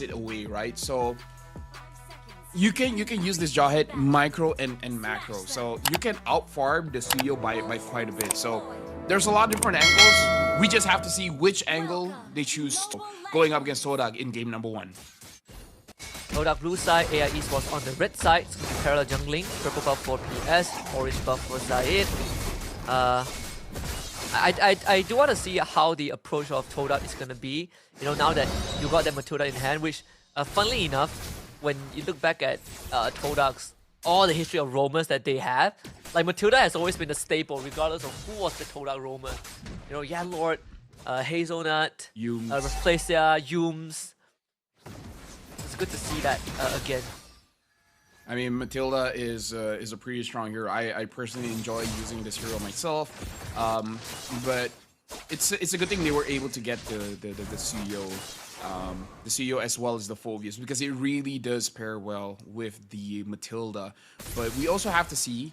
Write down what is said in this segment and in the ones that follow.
it away, right? So you can use this jawhead micro and macro, so you can outfarm the studio by quite a bit. So there's a lot of different angles. We just have to see which angle they choose going up against TODAK in game number 1. TODAK blue side, AI Esports on the red side. It's gonna be parallel jungling, purple buff for PS, orange buff for Zaid. I do want to see how the approach of TODAK is gonna be. You know, now that you got that Matilda in hand, which, funnily enough, when you look back at TODAK's all the history of roamers that they have, like Matilda has always been a staple, regardless of who was the TODAK roamer. You know, yeah, Lord, Hazelnut, Rafflesia, Yums. It's good to see that again. I mean, Matilda is a pretty strong hero. I personally enjoy using this hero myself, but it's a good thing they were able to get the CEO as well as the Phobius, because it really does pair well with the Matilda. But we also have to see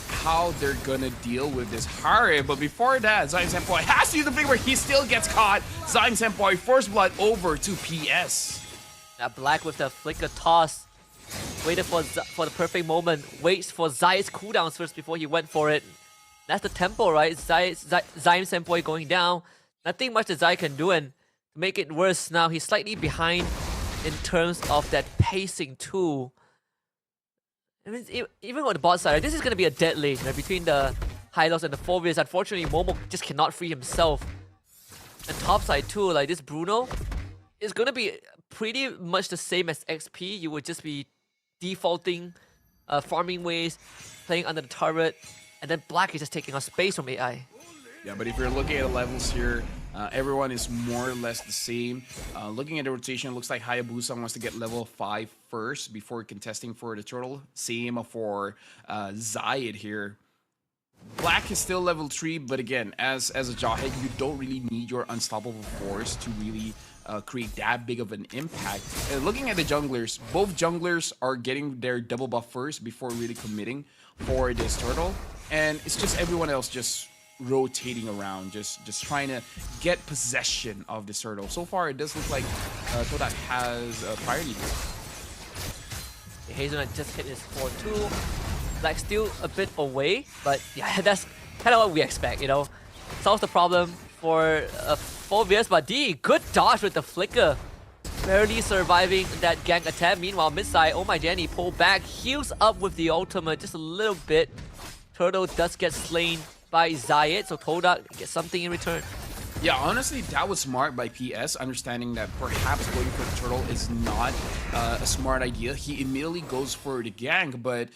how they're gonna deal with this Hare. But before that, Zyme Senpai has to use the thing where he still gets caught. Zyme Senpai first blood over to PS. Now Black with the flicker toss. Waited for the perfect moment. Waits for Zai's cooldowns first before he went for it. That's the tempo, right? Zyme Senpai going down. Nothing much that Zai can do, and to make it worse, now he's slightly behind in terms of that pacing too. I mean, even on the bot side, right, this is going to be a dead lane, right, between the Hylos and the Phobius. Unfortunately, Momo just cannot free himself. And top side too, like this Bruno is going to be pretty much the same as XP. You would just be defaulting farming ways, playing under the turret, and then Black is just taking up space from AI. Yeah, but if you're looking at the levels here, everyone is more or less the same. Looking at the rotation, it looks like Hayabusa wants to get level 5 first before contesting for the turtle. Same for Zayed here. Black is still level 3, but again, as a Jawhead, you don't really need your unstoppable force to really create that big of an impact. Looking at the junglers, both junglers are getting their double buff first before really committing for this turtle. And it's just everyone else just rotating around, just trying to get possession of this turtle. So far, it does look like TODAK has priority. Hazelnut just hit his 4-2. Black still a bit away, but yeah, that's kind of what we expect, you know. Solves the problem for Phobius, but D, good dodge with the flicker. Barely surviving that gank attack. Meanwhile, mid side, oh my Jenny, pull back, heals up with the ultimate just a little bit. Turtle does get slain by Zayed, so TODAK gets something in return. Yeah, honestly, that was smart by PS, understanding that perhaps going for the turtle is not a smart idea. He immediately goes for the gank, but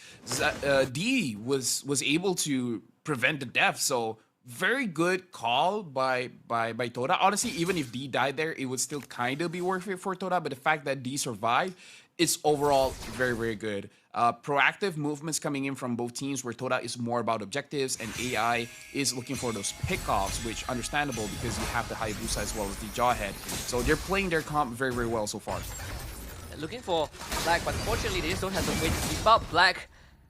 D was able to prevent the death, so very good call by TODAK. Honestly, even if D died there, it would still kind of be worth it for TODAK, but the fact that D survived, it's overall very, very good. Proactive movements coming in from both teams, where TODAK is more about objectives and AI is looking for those pickoffs, which understandable because you have the Hayabusa as well as the Jawhead. So they're playing their comp very, very well so far. Looking for Black, but unfortunately they just don't have the way to keep up. Black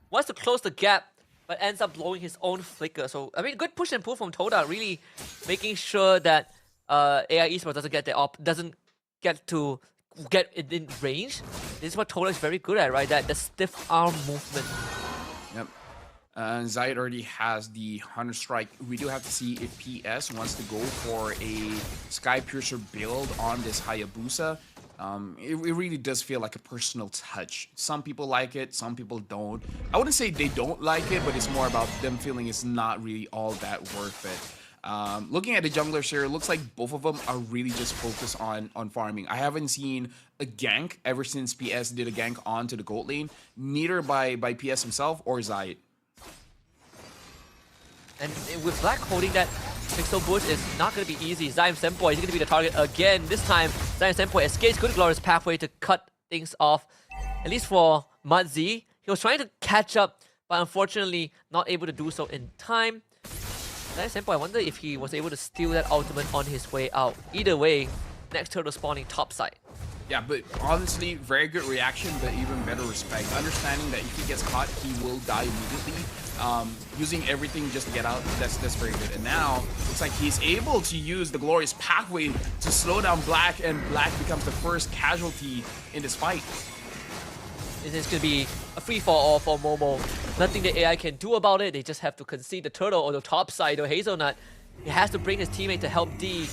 wants to close the gap, but ends up blowing his own flicker. So, I mean, good push and pull from TODAK, really making sure that AI Esports doesn't get it in range. This is what TODAK is very good at, right? The stiff arm movement. Yep. Zayed already has the Hunter Strike. We do have to see if PS wants to go for a Sky Piercer build on this Hayabusa. It really does feel like a personal touch. Some people like it, some people don't. I wouldn't say they don't like it, but it's more about them feeling it's not really all that worth it. Looking at the junglers here, it looks like both of them are really just focused on farming. I haven't seen a gank ever since PS did a gank onto the gold lane, neither by PS himself or Zayed. And with Black holding that Pixel Bush is not going to be easy. Zyme Senpai is going to be the target again. This time, Zyme Senpai escapes good glorious pathway to cut things off. At least for Mudzi, he was trying to catch up, but unfortunately not able to do so in time. Zyme Senpai, I wonder if he was able to steal that ultimate on his way out. Either way, next turtle spawning top side. Yeah, but honestly, very good reaction, but even better respect. Understanding that if he gets caught, he will die immediately. using everything just to get out. That's very good. And now looks like he's able to use the glorious pathway to slow down Black, and Black becomes the first casualty in this fight. This is going to be a free-for-all for Momo. Nothing the AI can do about it. They just have to concede the turtle on the top side of Hazelnut. He has to bring his teammate to help D,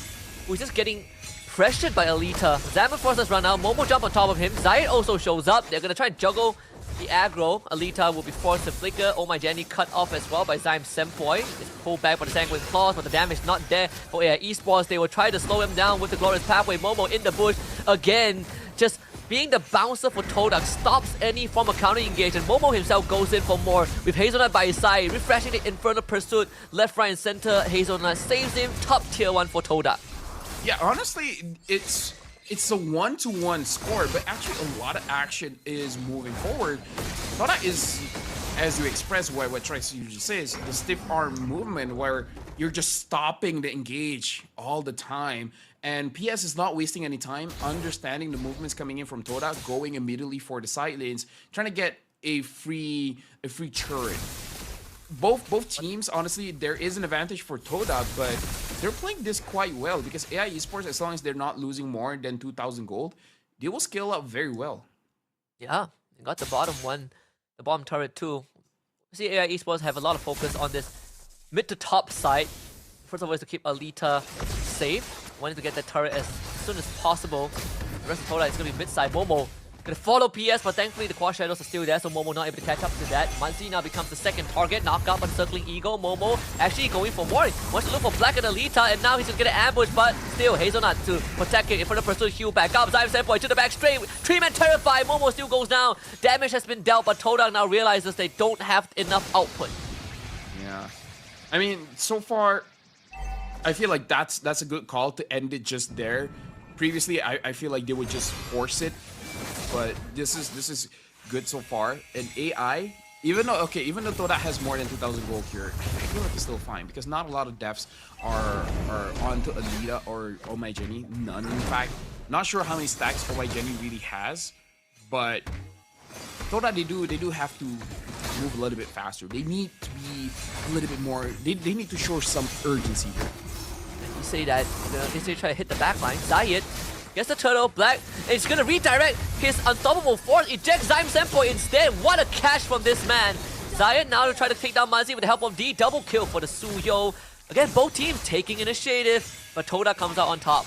who's just getting pressured by Alita. Zaman forces run out. Momo jump on top of him. Zayed also shows up. They're going to try and juggle the aggro. Alita will be forced to flicker. Oh My Jenny cut off as well by Zyme Sempoi. It's pulled back by the Sanguine Claws, but the damage not there for AI Esports. They will try to slow him down with the glorious pathway. Momo in the bush again. Just being the bouncer for TODAK stops any form of counter engage, and Momo himself goes in for more with Hazelnut by his side, refreshing the Infernal Pursuit left, right, and center. Hazelnut saves him. Top tier 1 for TODAK. Yeah, honestly, it's a 1-to-1 score, but actually a lot of action is moving forward. TODAK is, as you express what Trace usually says, the stiff arm movement where you're just stopping the engage all the time. And PS is not wasting any time, understanding the movements coming in from TODAK, going immediately for the side lanes, trying to get a free turret. Both teams, honestly, there is an advantage for TODAK, but they're playing this quite well because AI Esports, as long as they're not losing more than 2,000 gold, they will scale up very well. Yeah, they got the bottom one, the bottom turret too. See, AI Esports have a lot of focus on this mid to top side. First of all is to keep Alita safe. Wanting to get that turret as soon as possible. The rest of TODAK is going to be mid-side. Momo gonna follow PS, but thankfully the Quad Shadows are still there, so Momo not able to catch up to that. Manzi now becomes the second target, knocked out by the Circling Eagle. Momo actually going for more. Wants to look for Black and Alita, and now he's gonna get an ambush, but still Hazelnut to protect it in front of Pursuit. Heal back up. Zyme Sempoi to the back straight. 3-man terrified. Momo still goes down. Damage has been dealt, but TODAK now realizes they don't have enough output. Yeah. I mean, so far, I feel like that's a good call to end it just there. Previously, I feel like they would just force it, but this is good so far. And AI, even though TODAK has more than 2,000 gold here, I feel like it's still fine because not a lot of deaths are onto Alita or Oh My Jenny. None, in fact. Not sure how many stacks Oh My Jenny really has, but TODAK they do have to move a little bit faster. They need to be a little bit more. They need to show some urgency here. You say that they try to hit the backline. Zayed gets the turtle. Black is gonna redirect his unstoppable force. Eject Zyme Sempoi instead. What a catch from this man. Zayed now to try to take down Manzi with the help of D. Double kill for the Suyo. Again, both teams taking initiative, but TODAK comes out on top.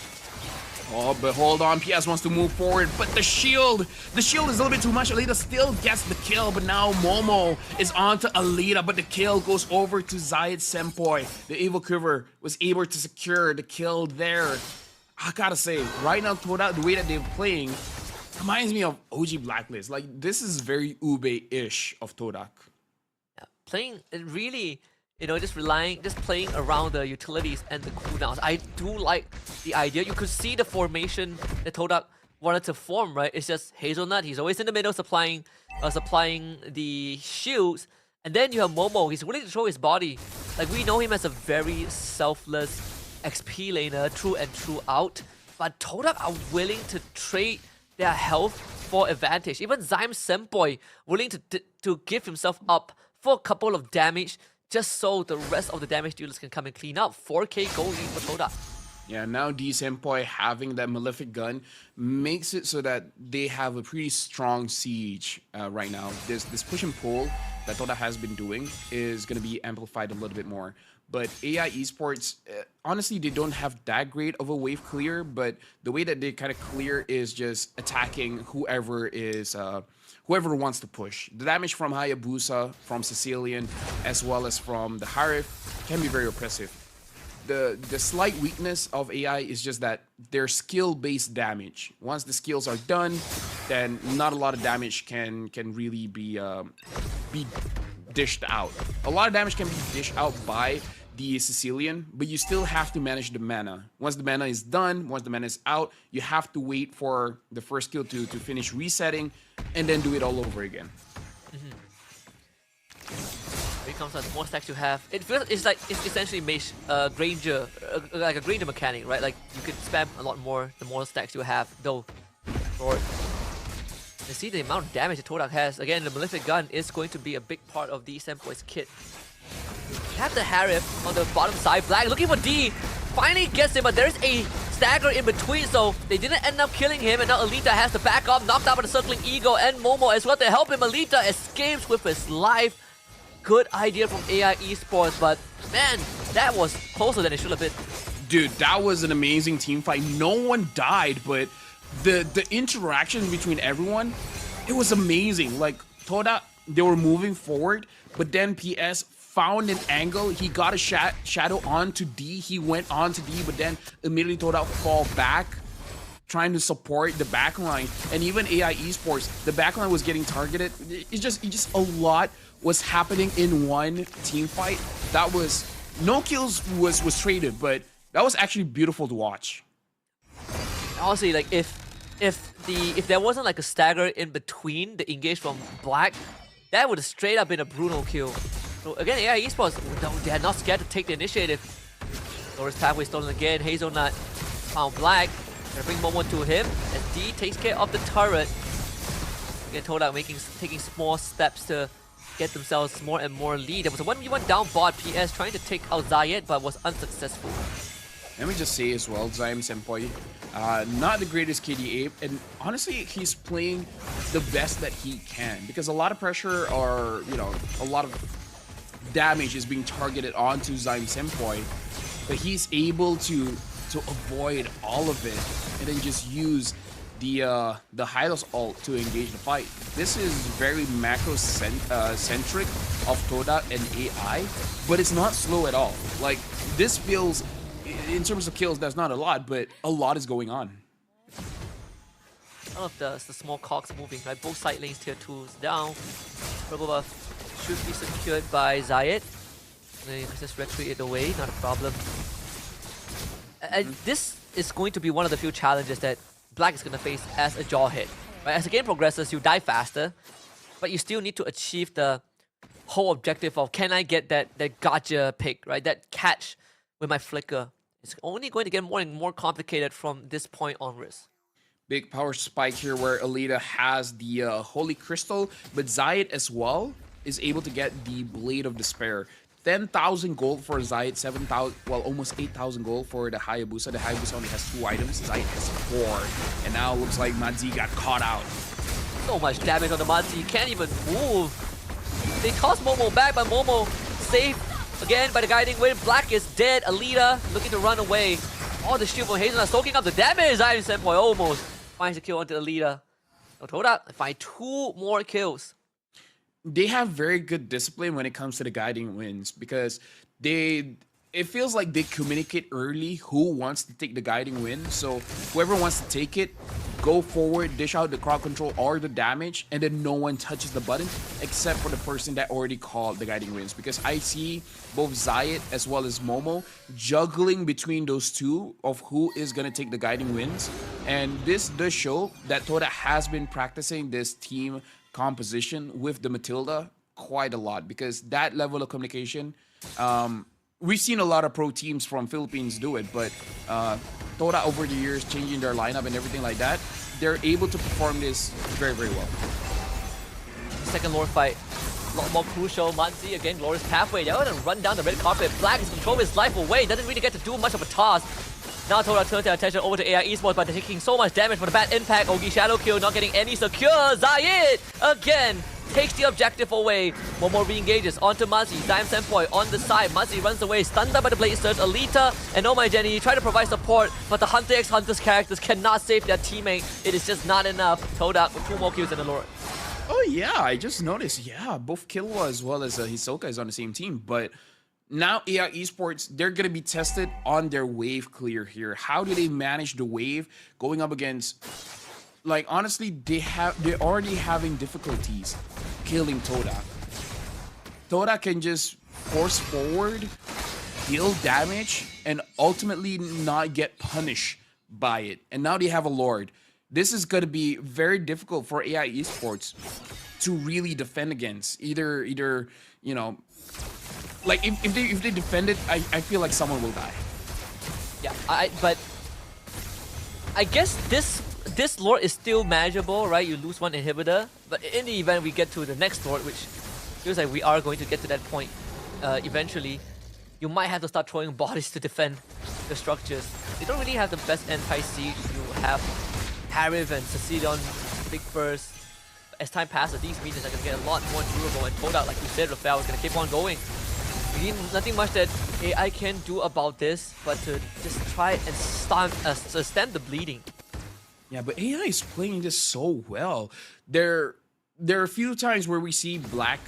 Oh, but hold on, PS wants to move forward, but the shield is a little bit too much. Alita still gets the kill, but now Momo is on to Alita, but the kill goes over to Zayed Sempoi. The Evil Quiver was able to secure the kill there. I gotta say, right now, TODAK, the way that they're playing, reminds me of OG Blacklist. Like, this is very Ube-ish of TODAK. Yeah, playing it really, just playing around the utilities and the cooldowns. I do like the idea. You could see the formation that TODAK wanted to form, right? It's just Hazelnut. He's always in the middle supplying the shields. And then you have Momo. He's willing to throw his body. Like, we know him as a very selfless XP laner, true and true out. But TODAK are willing to trade their health for advantage. Even Zyme Sempoi willing to give himself up for a couple of damage, just so the rest of the damage dealers can come and clean up. 4k gold lead for TODAK. Yeah, now D Sempoi having that Malefic gun makes it so that they have a pretty strong siege right now. This push and pull that TODAK has been doing is going to be amplified a little bit more. But AI Esports, honestly, they don't have that great of a wave clear, but the way that they kind of clear is just attacking whoever wants to push. The damage from Hayabusa, from Sicilian, as well as from the Harif can be very oppressive. The slight weakness of AI is just that they're skill-based damage. Once the skills are done, then not a lot of damage can really be dished out. A lot of damage can be dished out by the Sicilian, but you still have to manage the mana. Once the mana is done, once the mana is out, you have to wait for the first skill to finish resetting, and then do it all over again. Here comes the more stacks you have. It feels it's essentially Granger, like a Granger mechanic, right? Like you could spam a lot more the more stacks you have, though. Lord. You see the amount of damage that Todak has. Again, the Malefic Gun is going to be a big part of the Sempoi's kit. Have the Harif on the bottom side. Black looking for D. Finally gets him, but there's a stagger in between, so they didn't end up killing him, and now Alita has to back off, knocked out by the circling Ego and Momo as well to help him. Alita escapes with his life. Good idea from AI Esports, but man, that was closer than it should have been. Dude, that was an amazing team fight. No one died, but the interaction between everyone, it was amazing. Like, Todak, they were moving forward, but then PS found an angle. He got a shadow onto D. He went onto D, but then immediately Todak fall back, trying to support the backline. And even AI Esports, the backline was getting targeted. It's just a lot was happening in one team fight. That was, no kills was traded, but that was actually beautiful to watch. Honestly, like if there wasn't like a stagger in between the engage from Black, that would have straight up been a brutal kill. So again, AI Esports, they are not scared to take the initiative. Loris pathway stolen again. Hazelnut found Black. Gonna bring Momo to him as D takes care of the turret. Again, Todak taking small steps to get themselves more and more lead. There was a 1v1 down bot. PS trying to take out Zayed, but was unsuccessful. Let me just say as well, Zaim Sempoi, not the greatest KDA, and honestly, he's playing the best that he can, because a lot of pressure or, you know, a lot of damage is being targeted onto Zaim Sempoi, but he's able to avoid all of it and then just use the Hylos ult to engage the fight. This is very macro-centric of Todak and AI, but it's not slow at all. Like, this feels, in terms of kills, that's not a lot, but a lot is going on. All of the small cogs moving, right? Both side lanes tier 2s down. Purple buff should be secured by Zayed. And then you can just retreat it away, not a problem. And this is going to be one of the few challenges that Black is going to face as a jaw hit. Right? As the game progresses, you die faster, but you still need to achieve the whole objective of, can I get that gotcha pick, right? That catch with my flicker. It's only going to get more and more complicated from this point onwards. Big power spike here where Alita has the Holy Crystal, but Zayed as well is able to get the Blade of Despair. 10,000 gold for Zayed, 7,000, well, almost 8,000 gold for the Hayabusa. The Hayabusa only has 2 items, Zayed has 4. And now it looks like Madzi got caught out. So much damage on the Madzi, you can't even move. They toss Momo back, but Momo safe again by the guiding wind. Black is dead. Alita looking to run away. All the shield from Hazelnut soaking up the damage. Zion Sempoi almost finds the kill onto Alita. So Todak find 2 more kills. They have very good discipline when it comes to the guiding winds, because it feels like they communicate early who wants to take the guiding wind. So whoever wants to take it, go forward, dish out the crowd control or the damage, and then no one touches the button except for the person that already called the guiding winds. Because I see both Zayed as well as Momo juggling between those two of who is going to take the guiding winds. And this does show that Todak has been practicing this team composition with the Matilda quite a lot, because that level of communication, we've seen a lot of pro teams from Philippines do it, but Todak over the years changing their lineup and everything like that, they're able to perform this very, very well. Second lore fight, a lot more crucial. Madzi again, Glorious Pathway. They're gonna run down the red carpet. Black is controlling his life away. Doesn't really get to do much of a toss. Now Todak turns their attention over to AI Esports, but they're taking so much damage from the bad impact. Ogi Shadow Kill not getting any secure. Zayed again takes the objective away. One more re-engages onto Madzi. Zaim Sempoi on the side. Madzi runs away, stunned by the Blade Surge. Alita and Oh My Jenny try to provide support, but the Hunter x Hunter's characters cannot save their teammate. It is just not enough. Todak with 2 more kills in the lore. Oh yeah, I just noticed. Yeah, both Killua as well as Hisoka is on the same team, but now AI Esports, they're going to be tested on their wave clear here. How do they manage the wave going up against, like, honestly, they're already having difficulties killing Todak. Todak can just force forward, deal damage, and ultimately not get punished by it. And now they have a Lord. This is going to be very difficult for AI Esports to really defend against. Either you know, like if they defend it, I feel like someone will die. Yeah, but I guess this this Lord is still manageable, right? You lose one inhibitor, but in the event we get to the next Lord, which feels like we are going to get to that point eventually, you might have to start throwing bodies to defend the structures. You don't really have the best anti-siege. You have Harif and Cecilion, big burst. As time passes, these minions are going to get a lot more durable, and TODAK, like you said, Rafael, is going to keep on going. We need nothing much that AI can do about this, but to just try and stem the bleeding. Yeah, but AI is playing this so well. There are a few times where we see Black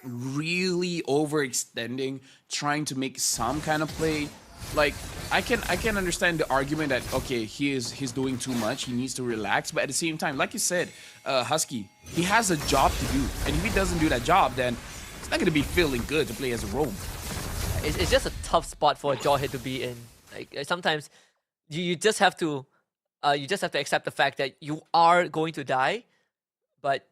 really overextending, trying to make some kind of play. Like, I can understand the argument that, okay, he's doing too much, he needs to relax, but at the same time, like you said, Husky, he has a job to do, and if he doesn't do that job, then it's not going to be feeling good to play as a roam. It's just a tough spot for a Jawhead to be in. Like, sometimes you just have to accept the fact that you are going to die, but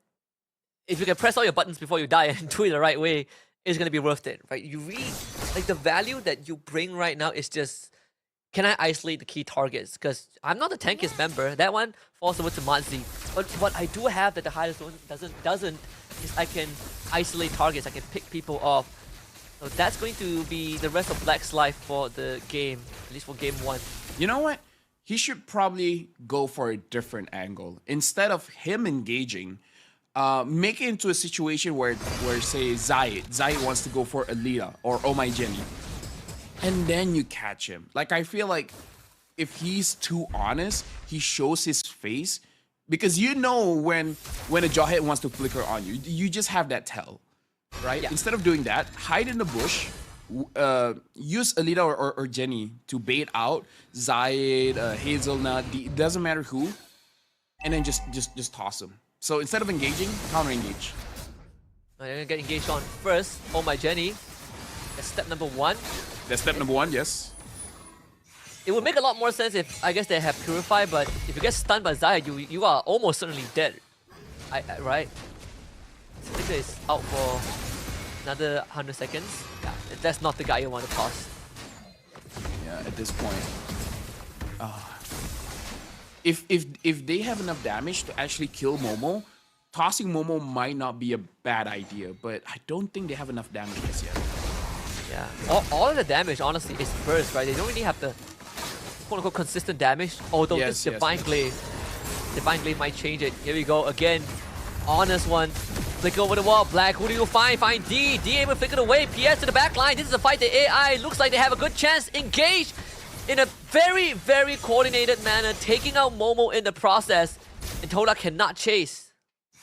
if you can press all your buttons before you die and do it the right way, it's going to be worth it, right? You really, like, the value that you bring right now is just, can I isolate the key targets? Because I'm not the tankiest member. That one falls over to Matzi. But what I do have that the highest one doesn't is I can isolate targets. I can pick people off. So that's going to be the rest of Black's life for the game, at least for game 1. You know what? He should probably go for a different angle. Instead of him engaging, make it into a situation where say Zayed wants to go for Alita or Oh My Jenny, and then you catch him. Like, I feel like if he's too honest, he shows his face, because you know when a Jawhead wants to flicker on you, you just have that tell, right? Yeah. Instead of doing that, hide in the bush, use Alita or Jenny to bait out Zayed, Hazelnut, doesn't matter who, and then just toss him. So instead of engaging, counter-engage. I'm gonna get engaged on first. Oh My Jenny. That's step number 1. That's step number 1, yes. It would make a lot more sense if, I guess, they have Purify, but if you get stunned by Zayed, you are almost certainly dead. Right? Flicker is out for another 100 seconds. Yeah, that's not the guy you want to toss. Yeah, at this point. If they have enough damage to actually kill Momo, tossing Momo might not be a bad idea, but I don't think they have enough damage just yet. Yeah, all of the damage, honestly, is burst, right? They don't really have the quote-unquote consistent damage, although this Divine Glaive might change it. Here we go again. Honest one. Flicker over the wall. Black, who do you find? Find D. D able to flicker away. PS to the back line. This is a fight the AI looks like they have a good chance. Engage in a very, very coordinated manner, taking out Momo in the process, and TODAK cannot chase.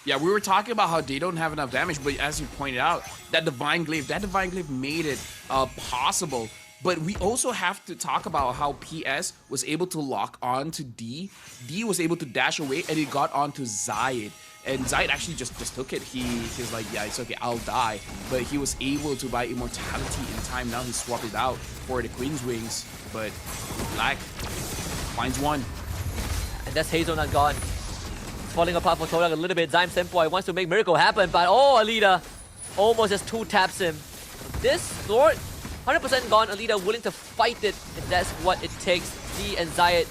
Yeah, we were talking about how they don't have enough damage, but as you pointed out, that Divine Glaive made it possible. But we also have to talk about how PS was able to lock on to D. D was able to dash away, and it got onto Zayed. And Zayed actually just took it. He's like, yeah, it's okay, I'll die. But he was able to buy immortality in time. Now he swapped it out for the Queen's Wings. But Black finds one. And that's Hazelnut gone. It's falling apart for TODAK a little bit. Zyme Senpai wants to make miracle happen, but oh, Alita almost just 2-taps him. This Lord, 100% gone. Alita willing to fight it, and that's what it takes. D and Zayed,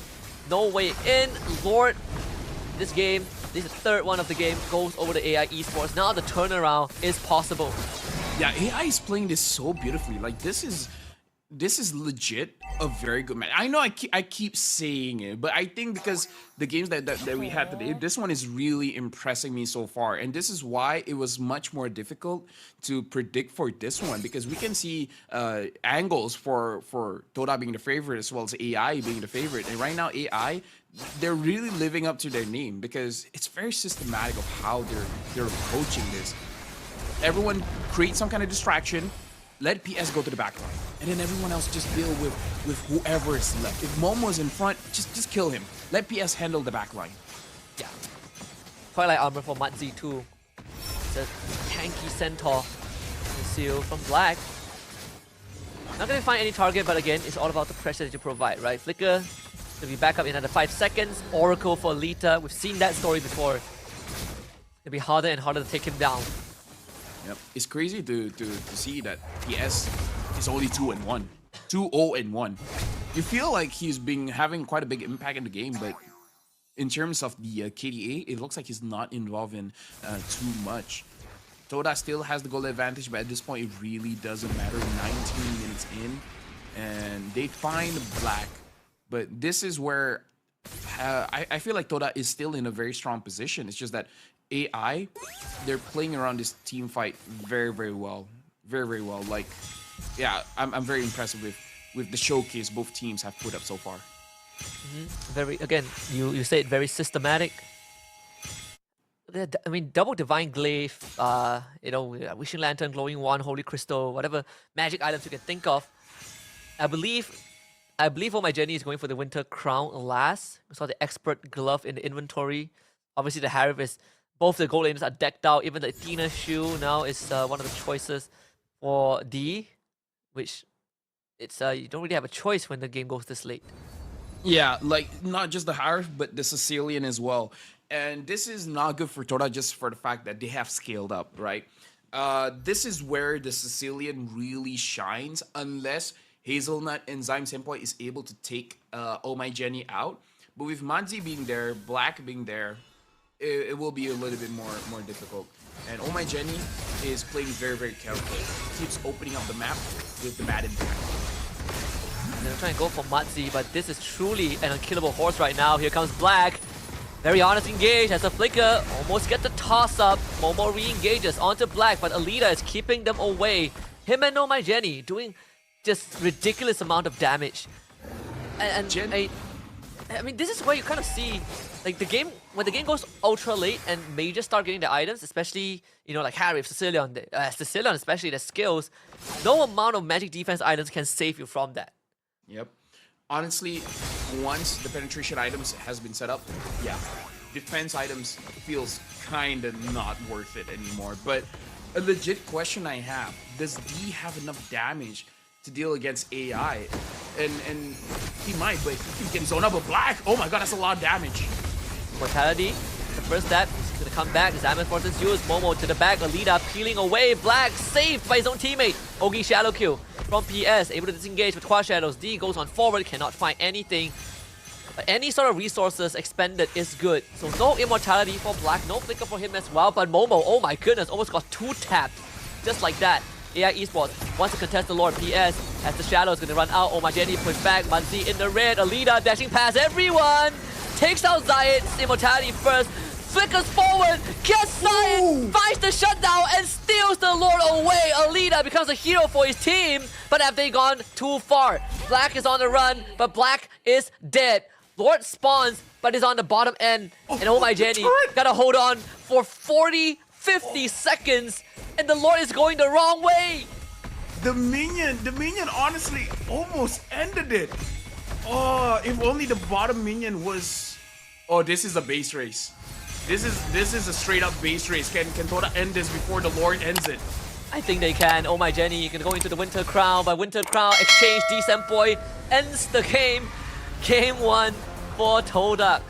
no way in. Lord, this game, this is the third one of the game, goes over to AI Esports. Now the turnaround is possible. Yeah, AI is playing this so beautifully. Like, this is legit a very good match. I know I keep saying it, but I think because the games that we had today, this one is really impressing me so far. And this is why it was much more difficult to predict for this one, because we can see angles for TODAK being the favorite as well as AI being the favorite. And right now AI, they're really living up to their name, because it's very systematic of how they're approaching this. Everyone create some kind of distraction, let PS go to the back line, and then everyone else just deal with whoever is left. If Momo's in front, just kill him. Let PS handle the back line. Yeah. Twilight armor for Matzi too. It's a tanky centaur. The seal from Black. Not gonna find any target, but again, it's all about the pressure that you provide, right? Flicker to be back up in under 5 seconds. Oracle for Alita. We've seen that story before. It'll be harder and harder to take him down. Yep. It's crazy to see that PS is only 2-1. 2-0-1. You feel like he's been having quite a big impact in the game, but in terms of the KDA, it looks like he's not involved in too much. TODAK still has the goal advantage, but at this point, it really doesn't matter. 19 minutes in, and they find Black. But this is where I feel like TODAK is still in a very strong position. It's just that AI, they're playing around this team fight very, very well. Very, very well. Like, yeah, I'm very impressed with the showcase both teams have put up so far. Very, again, you say it very systematic. I mean, double divine glaive, you know, wishing lantern, glowing wand, holy crystal, whatever magic items you can think of. I believe Oh My Jenny is going for the winter crown last. We saw the expert glove in the inventory. Obviously, the Harif is both the gold lanes are decked out. Even the Athena shoe now is one of the choices for D, which it's you don't really have a choice when the game goes this late. Yeah, like not just the Harif, but the Sicilian as well. And this is not good for TODAK just for the fact that they have scaled up, right? This is where the Sicilian really shines unless Hazelnut and Zyme Senpai is able to take Oh My Jenny out. But with Manzi being there, Black being there, it will be a little bit more difficult. And Oh My Jenny is playing very, very carefully. Keeps opening up the map with the bad impact. They're trying to go for Matzi, but this is truly an unkillable horse right now. Here comes Black. Very honest engage as a flicker. Almost get the toss up. Momo re-engages onto Black, but Alita is keeping them away. Him and Oh My Jenny doing just ridiculous amount of damage. And I mean, this is where you kind of see, like, the game, when the game goes ultra late and majors start getting the items, especially, you know, like Harry, Sicilian especially the skills, no amount of magic defense items can save you from that. Yep. Honestly, once the penetration items has been set up, yeah, defense items feels kind of not worth it anymore. But a legit question I have, does D have enough damage to deal against AI? And he might, but he can zone up a Black. Oh my god, that's a lot of damage. Mortality, the first step, he's gonna come back. Zaman forces use Momo to the back. Alita peeling away. Black saved by his own teammate. Ogi Shadow Kill from PS, able to disengage with Quad Shadows. D goes on forward, cannot find anything. Any sort of resources expended is good. So no immortality for Black, no flicker for him as well. But Momo, oh my goodness, almost got 2 tapped. Just like that. AI Esports wants to contest the Lord. PS, as the Shadow is going to run out. Oh My Jenny push back. Manzi in the red. Alita dashing past everyone. Takes out Zayat. Immortality first. Flickers forward. Gets Zayat. Finds the shutdown and steals the Lord away. Alita becomes a hero for his team. But have they gone too far? Black is on the run, but Black is dead. Lord spawns, but is on the bottom end. And Oh My Jenny gotta hold on for 40-50 seconds. And the Lord is going the wrong way. The minion honestly almost ended it. Oh, if only the bottom minion was... Oh, this is a base race. This is a straight up base race. Can TODAK end this before the Lord ends it? I think they can. Oh My Jenny, you can go into the Winter Crown. By Winter Crown exchange, D-Senpai ends the game. Game 1 for TODAK.